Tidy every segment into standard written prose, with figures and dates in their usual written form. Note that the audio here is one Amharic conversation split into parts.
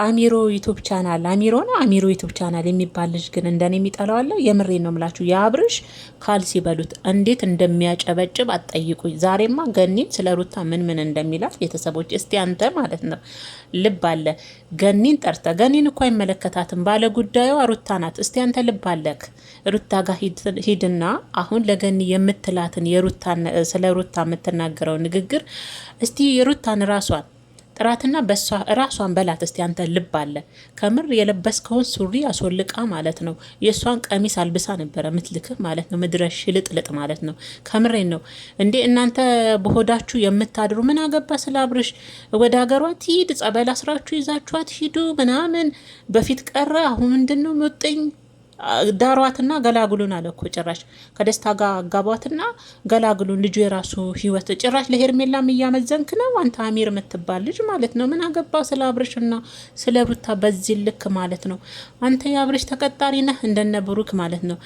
አሚሮ ዩቱብ ቻናል አሚሮ ዩቱብ ቻናል የሚባል ልጅ ግን እንደኔ የሚጠላው አለ። የምሬን ነው የምላችሁ። የአብርሽ ካልሲ በሉት እንዴት እንደሚያጨበጭብ አትጠይቁኝ። ዛሬማ ገኒን ስለ ሩታ ምን እንደሚላት ቤተሰቦች እስቲ አንተ ማለት ነው ልብ አለ ገኒን ጠርተ ገኒን እኮ አይመለከታትም። ባለ ጉዳዩ ሩታ ናት። እስቲ አንተ ልብ አለክ ሩታ ጋር ሂድና አሁን ለገኒ የምትላትን የሩታን ስለ ሩታ የምትናገረው ንግግር እስቲ የሩታን ራሷን ጥራትና በሷ ራሷን በላት እስቲ አንተ ልብ አለ ከምር የለበስከውን ሱሪ አስወልቃ ማለት ነው። የሷን ቀሚስ አልብሳ ነበረ ምትልክህ ማለት ነው። ምድረሽ ልጥልጥ ማለት ነው። ከምሬን ነው እንዴ እናንተ በሆዳችሁ የምታድሩ ምን አገባ ስለ አብርሽ። ወደ ሀገሯ ትሂድ፣ ጸበል አስራችሁ ይዛችኋት ሂዱ ምናምን። በፊት ቀረ አሁን ምንድነው መጥኝ ዳሯትና ገላግሉን አለ እኮ ጭራሽ ከደስታ ጋር አጋቧትና ገላግሉን። ልጁ የራሱ ህይወት ጭራሽ ለሄርሜላም እያመዘንክ ነው አንተ አሚር የምትባል ልጅ ማለት ነው። ምን አገባ ስለ አብርሽና ስለ ሩታ በዚህ ልክ ማለት ነው። አንተ የአብርሽ ተቀጣሪ ነህ እንደነ ብሩክ ማለት ነው።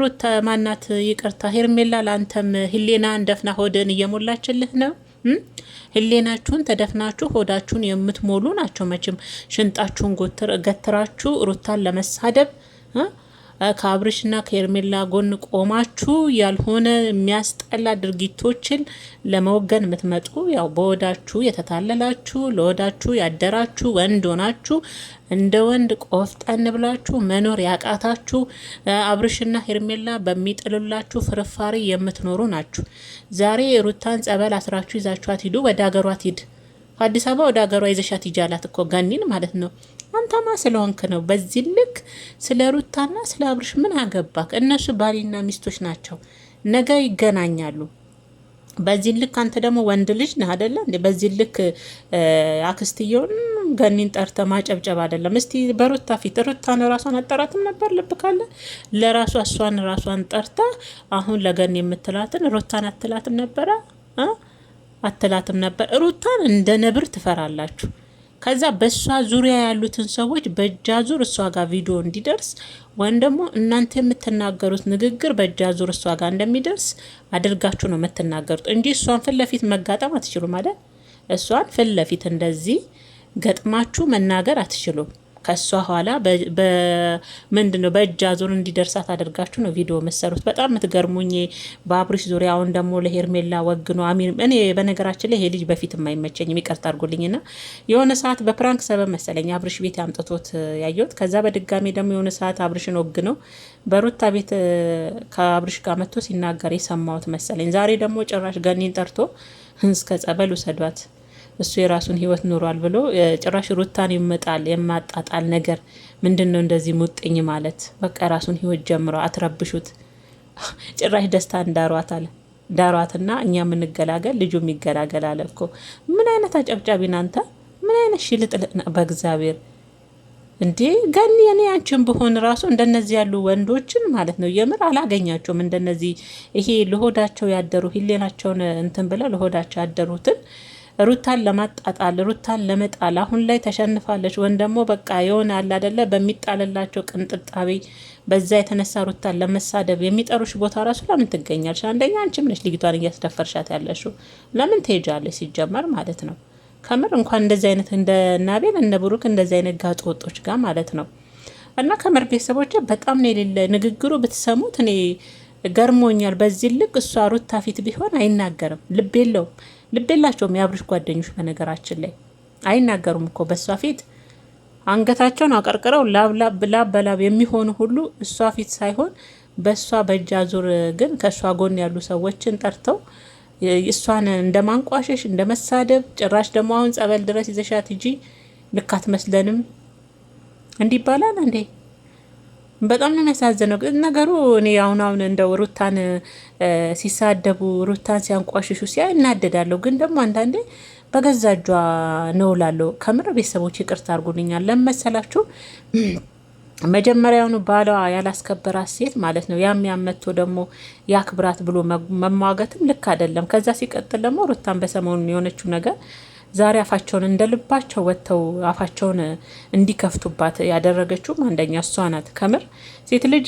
ሩታ ማናት ይቅርታ ሄርሜላ ለአንተም ህሌና እንደፍና ሆድን እየሞላችልህ ነው። ህሌናችሁን ተደፍናችሁ ሆዳችሁን የምትሞሉ ናቸው። መቼም ሽንጣችሁን ገትራችሁ ሩታን ለመሳደብ ከአብርሽና ከሄርሜላ ጎን ቆማችሁ ያልሆነ የሚያስጠላ ድርጊቶችን ለመወገን የምትመጡ ያው በወዳችሁ የተታለላችሁ ለወዳችሁ ያደራችሁ ወንድ ሆናችሁ እንደ ወንድ ቆፍጠን ብላችሁ መኖር ያቃታችሁ አብርሽና ሄርሜላ በሚጥሉላችሁ ፍርፋሪ የምትኖሩ ናችሁ። ዛሬ ሩታን ጸበል አስራችሁ ይዛችኋት ሂዱ። ወደ ሀገሯ ትሂድ። ከአዲስ አበባ ወደ ሀገሯ ይዘሻት ይጃላት እኮ ገኒን ማለት ነው። አንተማ ስለሆንክ ነው በዚህ ልክ ስለ ሩታና ስለ አብርሽ ምን አገባክ? እነሱ ባሊና ሚስቶች ናቸው፣ ነገ ይገናኛሉ። በዚህ ልክ አንተ ደግሞ ወንድ ልጅ ነህ አይደለ እንዴ? በዚህ ልክ አክስትየውን ገኒን ጠርተ ማጨብጨብ አይደለም። እስቲ በሩታ ፊት ሩታን ራሷን አጠራትም ነበር ልብ ካለ ለራሷ ራሷን ጠርታ አሁን ለገኒ የምትላትን ሩታን አትላትም ነበረ አትላትም ነበር። ሩታን እንደ ነብር ትፈራላችሁ። ከዛ በእሷ ዙሪያ ያሉትን ሰዎች በእጃ ዙር እሷ ጋር ቪዲዮ እንዲደርስ ወይም ደግሞ እናንተ የምትናገሩት ንግግር በእጃ ዙር እሷ ጋር እንደሚደርስ አድርጋችሁ ነው የምትናገሩት እንጂ እሷን ፊት ለፊት መጋጠም አትችሉም አይደል? እሷን ፊት ለፊት እንደዚህ ገጥማችሁ መናገር አትችሉም። ከሷ ኋላ ምንድነው በእጅ አዙር እንዲደርሳት አድርጋችሁ ነው ቪዲዮ መሰሩት። በጣም የምትገርሙኝ በአብርሽ ዙሪያ አሁን ደግሞ ለሄርሜላ ወግኖ አሚር። እኔ በነገራችን ላይ ይሄ ልጅ በፊት የማይመቸኝም ይቅርታ አድርጉልኝና የሆነ ሰዓት በፕራንክ ሰበብ መሰለኝ አብርሽ ቤት ያምጥቶት ያየሁት። ከዛ በድጋሚ ደግሞ የሆነ ሰዓት አብርሽን ወግነው በሩታ ቤት ከአብርሽ ጋር መጥቶ ሲናገር የሰማሁት መሰለኝ። ዛሬ ደግሞ ጭራሽ ገኒን ጠርቶ እስከ ጸበል ውሰዷት እሱ የራሱን ህይወት ኖሯል ብሎ ጭራሽ ሩታን ይመጣል የማጣጣል ነገር ምንድነው? እንደዚህ ሙጥኝ ማለት በቃ ራሱን ህይወት ጀምሮ አትረብሹት። ጭራሽ ደስታ እንዳሯታል ዳሯትና እኛ የምንገላገል ልጁ የሚገላገል አለ እኮ። ምን አይነት አጨብጫቢ ናንተ? ምን አይነት ሽልጥልጥ ነው በእግዚአብሔር እንዴ! ገኒ እኔ አንቺን ብሆን ራሱ እንደነዚህ ያሉ ወንዶችን ማለት ነው የምር አላገኛቸውም። እንደነዚህ ይሄ ለሆዳቸው ያደሩ ህሌናቸውን እንትን ብለው ለሆዳቸው ያደሩትን ሩታን ለማጣጣል ሩታን ለመጣል አሁን ላይ ተሸንፋለች። ወን ደግሞ በቃ የሆነ አለ አይደለ በሚጣልላቸው ቅንጥጣቤ በዛ የተነሳ ሩታን ለመሳደብ የሚጠሩሽ ቦታ ራሱ ለምን ትገኛለሽ? አንደኛ አንቺም ነሽ ልጅቷን እያስደፈርሻት ያለሽው። ለምን ትሄጃለሽ ሲጀመር ማለት ነው። ከምር እንኳን እንደዚህ አይነት እንደ ናቤል እነ ብሩክ እንደዚህ አይነት ጋጥ ወጦች ጋር ማለት ነው። እና ከምር ቤተሰቦች በጣም ነው የሌለ ንግግሩ ብትሰሙት እኔ ገርሞኛል። በዚህ ልክ እሷ ሩታ ፊት ቢሆን አይናገርም። ልብ የለውም። ልብ የላቸውም የአብርሽ ጓደኞች በነገራችን ላይ አይናገሩም እኮ በእሷ ፊት አንገታቸውን አቀርቅረው ላብ በላብ የሚሆኑ ሁሉ እሷ ፊት ሳይሆን በእሷ በእጅ አዙር ግን ከእሷ ጎን ያሉ ሰዎችን ጠርተው እሷን እንደ ማንቋሸሽ እንደ መሳደብ ጭራሽ ደግሞ አሁን ጸበል ድረስ ይዘሻት እንጂ ልክ አትመስለንም እንዲህ ይባላል እንዴ? በጣም ነው የሚያሳዝነው ነገሩ። እኔ አሁን እንደው ሩታን ሲሳደቡ ሩታን ሲያንቋሽሹ ሲያ እናደዳለሁ። ግን ደግሞ አንዳንዴ በገዛ እጇ ነው እላለሁ። ከምር ቤተሰቦች ይቅርታ አድርጉልኛል። ለመሰላችሁ መጀመሪያውኑ ባሏ ያላስከበራት ሴት ማለት ነው ያም ያመቶ ደግሞ ያክብራት ብሎ መሟገትም ልክ አይደለም። ከዛ ሲቀጥል ደግሞ ሩታን በሰሞኑን የሆነችው ነገር ዛሬ አፋቸውን እንደልባቸው ወጥተው አፋቸውን እንዲከፍቱባት ያደረገችውም አንደኛ እሷ ናት። ከምር ሴት ልጅ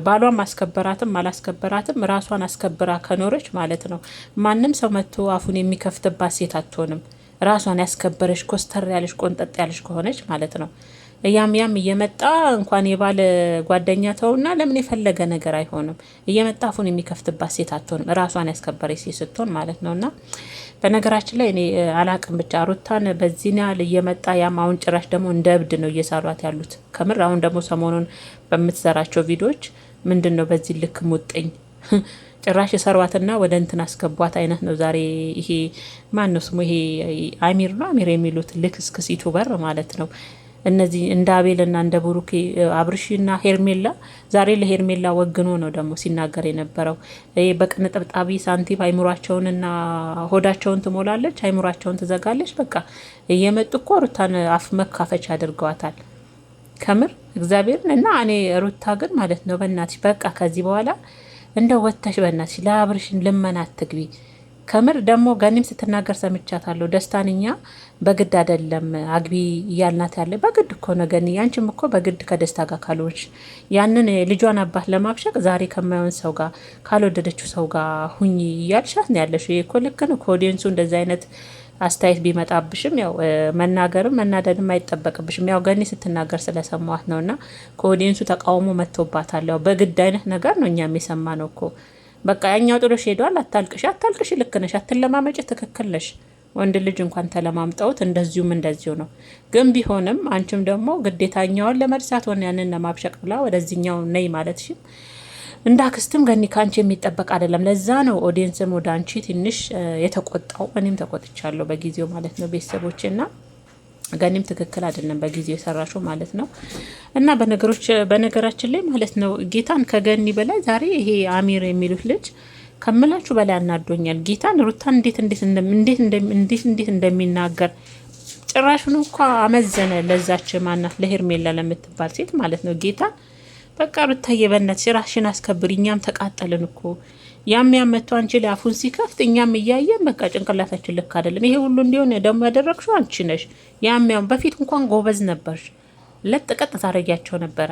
ባሏን ማስከበራትም አላስከበራትም ራሷን አስከብራ ከኖረች ማለት ነው ማንም ሰው መጥቶ አፉን የሚከፍትባት ሴት አትሆንም። ራሷን ያስከበረች ኮስተር ያለች ቆንጠጥ ያለች ከሆነች ማለት ነው። ያም እየመጣ እንኳን የባለ ጓደኛ ተውና ለምን የፈለገ ነገር አይሆንም። እየመጣ አፉን የሚከፍትባት ሴት አትሆንም። ራሷን ያስከበረች ሴት ስትሆን ማለት ነውና በነገራችን ላይ እኔ አላቅም ብቻ ሩታን በዚህ ያህል እየመጣ ያም አሁን ጭራሽ ደግሞ እንደ እብድ ነው እየሳሏት ያሉት ከምር። አሁን ደግሞ ሰሞኑን በምትሰራቸው ቪዲዮዎች ምንድን ነው በዚህ ልክ ሙጥኝ ጭራሽ የሰሯትና ወደ እንትን አስገቧት አይነት ነው። ዛሬ ይሄ ማን ነው ስሙ? ይሄ አሚር የሚሉት ልክስክስ ዩቱበር ማለት ነው። እነዚህ እንደ አቤልና እንደ ብሩኬ አብርሽና ሄርሜላ ዛሬ ለሄርሜላ ወግኖ ነው ደግሞ ሲናገር የነበረው። በቅንጥብጣቢ ሳንቲም አይምሯቸውንና ሆዳቸውን ትሞላለች፣ አይምሯቸውን ትዘጋለች። በቃ እየመጡ እኮ ሩታን አፍ መካፈች አድርገዋታል ከምር እግዚአብሔርን። እና እኔ ሩታ ግን ማለት ነው በእናትሽ በቃ ከዚህ በኋላ እንደ ወተሽ በእናትሽ ለአብርሽን ልመና አትግቢ። ከምር ደግሞ ገኒም ስትናገር ሰምቻታለሁ። ደስታን እኛ በግድ አይደለም አግቢ እያልናት ያለ በግድ እኮ ነው ገኒ። ያንቺም እኮ በግድ ከደስታ ጋር ካልሆንሽ ያንን ልጇን አባት ለማብሸቅ ዛሬ ከማይሆን ሰው ጋር ካልወደደችው ሰው ጋር ሁኚ እያልሻት ነው ያለሽ። ይሄ እኮ ልክ ነው። ከኦዲየንሱ እንደዚህ አይነት አስተያየት ቢመጣብሽም ያው መናገርም መናደድም አይጠበቅብሽም። ያው ገኒ ስትናገር ስለሰማዋት ነውና ከኦዲየንሱ ተቃውሞ መጥቶባታል። ያው በግድ አይነት ነገር ነው እኛም የሰማ ነው እኮ በቃ ያኛው ጥሎሽ ሄዷል። አታልቅሽ፣ ልክ ነሽ፣ አትለማመጭ፣ ትክክል ነሽ። ወንድ ልጅ እንኳን ተለማምጠውት እንደዚሁ ነው። ግን ቢሆንም አንቺም ደግሞ ግዴታኛውን ለመርሳት ሆነ ያንን ለማብሸቅ ብላ ወደዚህኛው ነይ ማለትሽም እንደ አክስትም ገኒ ከአንቺ የሚጠበቅ አይደለም። ለዛ ነው ኦዲየንስም ወደ አንቺ ትንሽ የተቆጣው። እኔም ተቆጥቻለሁ በጊዜው ማለት ነው ቤተሰቦችና ገኒም ትክክል አይደለም በጊዜው የሰራሽው ማለት ነው። እና በነገራችን ላይ ማለት ነው ጌታን ከገኒ በላይ ዛሬ ይሄ አሚር የሚሉት ልጅ ከምላችሁ በላይ አናዶኛል። ጌታን ሩታን እንዴት እንደሚናገር ጭራሹን እንኳ አመዘነ። ለዛች ማናት ለሄርሜላ ለምትባል ሴት ማለት ነው ጌታን በቃ ሩታዬ በእናትሽ ራስሽን አስከብሪ፣ እኛም ተቃጠልን እኮ ያም መጥቶ አንቺ ላይ አፉን ሲከፍት እኛም እያየን በቃ ጭንቅላታችን ልክ አይደለም። ይሄ ሁሉ እንዲሆን ደግሞ ያደረግሽው አንቺ ነሽ። ያም በፊት እንኳን ጎበዝ ነበርሽ፣ ለጥቀጥ ታረጊያቸው ነበረ።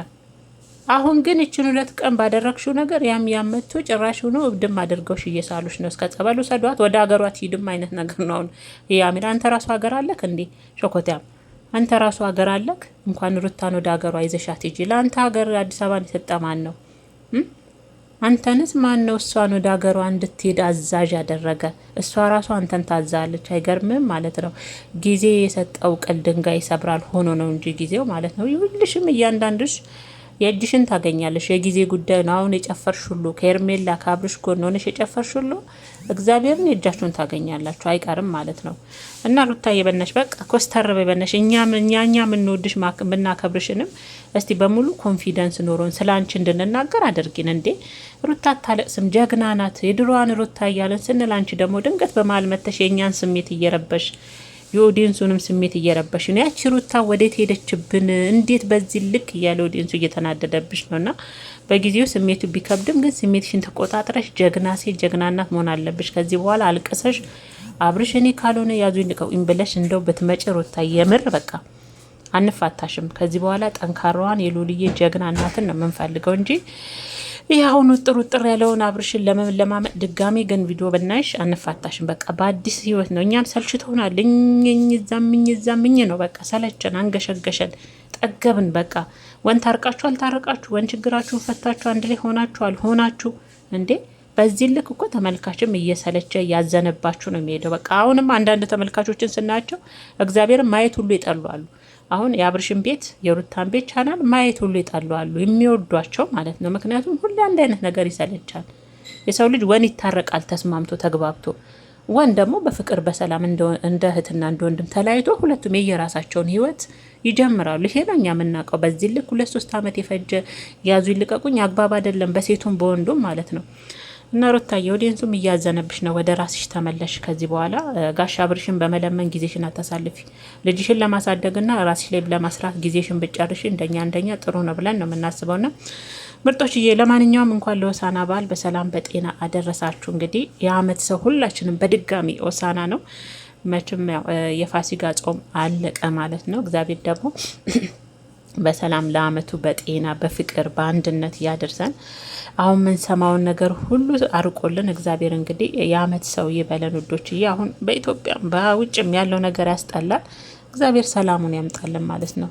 አሁን ግን እችን 2 ቀን ባደረግሽው ነገር ያም መጥቶ ጭራሽ ሆኖ እብድም አድርገውሽ እየሳሉሽ ነው። እስከ ጸበሉ ሰዷት፣ ወደ ሀገሯ ትሂድም አይነት ነገር ነው። አሁን ያሚራ አንተ ራሱ ሀገር አለክ እንዴ ሾኮቲያም አንተ ራሱ ሀገር አለክ። እንኳን ሩታን ወደ ሀገሯ ይዘሻት ሂጂ። ለአንተ ሀገር አዲስ አበባን የሰጠ ማን ነው? አንተንስ ማን ነው እሷን ወደ ሀገሯ እንድትሄድ አዛዥ ያደረገ? እሷ ራሷ አንተን ታዛለች። አይገርምም ማለት ነው። ጊዜ የሰጠው ቅል ድንጋይ ይሰብራል ሆኖ ነው እንጂ ጊዜው ማለት ነው። ይሁልሽም እያንዳንድሽ የእጅሽን ታገኛለሽ። የጊዜ ጉዳይ ነው። አሁን የጨፈርሽ ሁሉ ከኤርሜላ ከአብርሽ ጎን ሆነሽ የጨፈርሽ ሁሉ እግዚአብሔርን የእጃችሁን ታገኛላችሁ፣ አይቀርም ማለት ነው። እና ሩታዬ በነሽ በቃ ኮስተር በነሽ እኛ የምንወድሽ ብናከብርሽንም እስቲ በሙሉ ኮንፊደንስ ኖሮን ስለ አንቺ እንድንናገር አድርጊን። እንዴ ሩታ አታለቅስም፣ ጀግና ናት፣ የድሮዋን ሩታ እያለን ስንል አንቺ ደግሞ ድንገት በመሀል መተሽ የእኛን ስሜት እየረበሽ የኦዲየንሱንም ስሜት እየረበሽ ነው። ያቺ ሩታ ወዴት ሄደችብን? እንዴት በዚህ ልክ እያለ ኦዲየንሱ እየተናደደብሽ ነውና በጊዜው ስሜቱ ቢከብድም ግን ስሜትሽን ተቆጣጥረሽ ጀግና ሴት ጀግና እናት መሆን አለብሽ። ከዚህ በኋላ አልቅሰሽ አብርሽ እኔ ካልሆነ ያዙኝ ልቀቁኝ ብለሽ እንደው ብትመጪ ሩታ የምር በቃ አንፋታሽም። ከዚህ በኋላ ጠንካራዋን የሉልዬ ጀግና እናትን ነው የምንፈልገው እንጂ ያሁኑ ጥሩ ያለውን አብርሽን ለማመጥ ድጋሜ ግን ቪዲዮ ብናይሽ አንፋታሽም። በቃ በአዲስ ህይወት ነው። እኛም ሰልችቶናል። እዛምኝ ነው በቃ ሰለቸን፣ አንገሸገሸን፣ ጠገብን። በቃ ወን ታርቃችሁ አልታረቃችሁ፣ ወን ችግራችሁን ፈታችሁ አንድ ላይ ሆናችሁ አልሆናችሁ እንዴ በዚህ ልክ እኮ ተመልካችም እየሰለቸ እያዘነባችሁ ነው የሚሄደው። በቃ አሁንም አንዳንድ ተመልካቾችን ስናያቸው እግዚአብሔርን ማየት ሁሉ ይጠሏሉ። አሁን የአብርሽን ቤት የሩታን ቤት ቻናል ማየት ሁሉ ይጠሏሉ፣ የሚወዷቸው ማለት ነው። ምክንያቱም ሁሌ አንድ አይነት ነገር ይሰለቻል። የሰው ልጅ ወን ይታረቃል ተስማምቶ ተግባብቶ፣ ወን ደግሞ በፍቅር በሰላም እንደ እህትና እንደ ወንድም ተለያይቶ ሁለቱም የየራሳቸውን ህይወት ይጀምራሉ። ይሄ ነው እኛ የምናውቀው። በዚህ ልክ 2-3 ዓመት የፈጀ ያዙ ይልቀቁኝ አግባብ አይደለም፣ በሴቱም በወንዱም ማለት ነው። እና ሩታዬ ኦዲየንሱም እያዘነብሽ ነው። ወደ ራስሽ ተመለሽ። ከዚህ በኋላ ጋሽ አብርሽን በመለመን ጊዜሽን አታሳልፊ። ልጅሽን ለማሳደግና ራስሽ ላይ ለማስራት ጊዜሽን ብጨርሽ እንደኛ ጥሩ ነው ብለን ነው የምናስበውና ምርጦችዬ፣ ለማንኛውም እንኳን ለሆሳና በዓል በሰላም በጤና አደረሳችሁ። እንግዲህ የአመት ሰው ሁላችንም በድጋሚ ሆሳና ነው። መቼም የፋሲካ ጾም አለቀ ማለት ነው። እግዚአብሔር ደግሞ በሰላም ለአመቱ በጤና በፍቅር በአንድነት እያደርሰን። አሁን የምንሰማውን ነገር ሁሉ አርቆልን እግዚአብሔር እንግዲህ የአመት ሰው ይበለን ውዶችዬ። አሁን በኢትዮጵያም በውጭም ያለው ነገር ያስጠላል። እግዚአብሔር ሰላሙን ያምጣልን ማለት ነው።